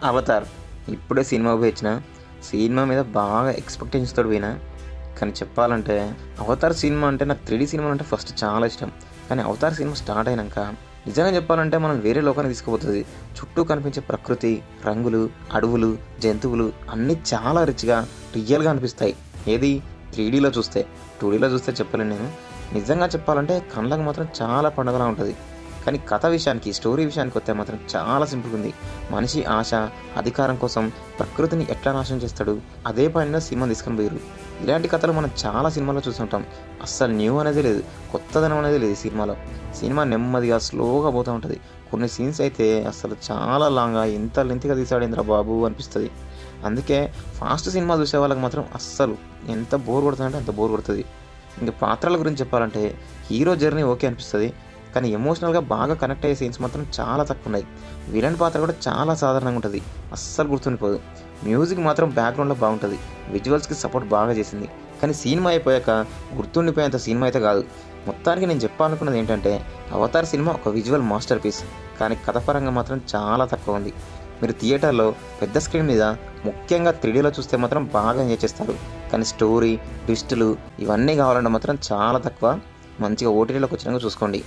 Avatar ఇప్పుడే cinema పోయిన cinema మీద బాగా ఎక్స్పెక్టేషన్స్ తోటి పోయినా. కానీ చెప్పాలంటే అవతార్ సినిమా అంటే నాకు 3D సినిమాలు అంటే ఫస్ట్ చాలా ఇష్టం. కానీ అవతార్ సినిమా స్టార్ట్ అయినాక నిజంగా చెప్పాలంటే మనం వేరే లోకానికి తీసుకుపోతుంది. చుట్టూ కనిపించే ప్రకృతి, రంగులు, అడవులు, జంతువులు అన్నీ చాలా రిచ్గా రియల్గా అనిపిస్తాయి. ఏది 3Dలో చూస్తే. 2Dలో చూస్తే చెప్పలేను నేను. నిజంగా చెప్పాలంటే కళ్ళకు మాత్రం చాలా పండుగలా ఉంటుంది. కానీ కథ విషయానికి, స్టోరీ విషయానికి వస్తే మాత్రం చాలా సింపుల్గా ఉంది. మనిషి ఆశ, అధికారం కోసం ప్రకృతిని ఎట్లా నాశనం చేస్తాడు, అదే పైన సినిమా తీసుకొని పోయారు. ఇలాంటి కథలు మనం చాలా సినిమాల్లో చూస్తుంటాం. అస్సలు న్యూ అనేది లేదు, కొత్తదనం అనేది లేదు ఈ సినిమాలో. సినిమా నెమ్మదిగా స్లోగా పోతూ ఉంటుంది. కొన్ని సీన్స్ అయితే అసలు చాలా లాంగ్గా, ఎంత లెంత్గా తీసాడేంద్ర బాబు అనిపిస్తుంది. అందుకే ఫాస్ట్ సినిమా చూసే వాళ్ళకి మాత్రం అస్సలు ఎంత బోర్ కొడుతుందంటే అంత బోర్ కొడుతుంది. ఇంక పాత్రల గురించి చెప్పాలంటే హీరో జర్నీ ఓకే అనిపిస్తుంది. కానీ ఎమోషనల్గా బాగా కనెక్ట్ అయ్యే సీన్స్ మాత్రం చాలా తక్కువ ఉన్నాయి. విలన్ పాత్ర కూడా చాలా సాధారణంగా ఉంటుంది, అస్సలు గుర్తుండిపోదు. మ్యూజిక్ మాత్రం బ్యాక్గ్రౌండ్లో బాగుంటుంది, విజువల్స్కి సపోర్ట్ బాగా చేసింది. కానీ సినిమా అయిపోయాక గుర్తుండిపోయేంత సినిమా అయితే కాదు. మొత్తానికి నేను చెప్పాలనుకున్నది ఏంటంటే అవతార్ సినిమా ఒక విజువల్ మాస్టర్ పీస్, కానీ కథపరంగా మాత్రం చాలా తక్కువ ఉంది. మీరు థియేటర్లో పెద్ద స్క్రీన్ మీద ముఖ్యంగా 3Dలో చూస్తే మాత్రం బాగా ఎంజాయ్ చేస్తారు. కానీ స్టోరీ, ట్విస్టులు ఇవన్నీ కావాలంటే మాత్రం చాలా తక్కువ. మంచిగా ఓటీటీలోకి వచ్చినాక చూసుకోండి.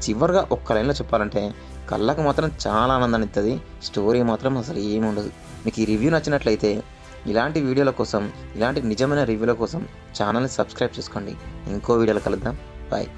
చివరిగా ఒక్క లైన్లో చెప్పాలంటే కళ్ళకు మాత్రం చాలా ఆనందాన్ని ఇస్తుంది. స్టోరీ మాత్రం అసలు ఏమి ఉండదు. మీకు ఈ రివ్యూ నచ్చినట్లయితే ఇలాంటి వీడియోల కోసం, ఇలాంటి నిజమైన రివ్యూల కోసం ఛానల్ని సబ్స్క్రైబ్ చేసుకోండి. ఇంకో వీడియోలో కలుద్దాం. బాయ్.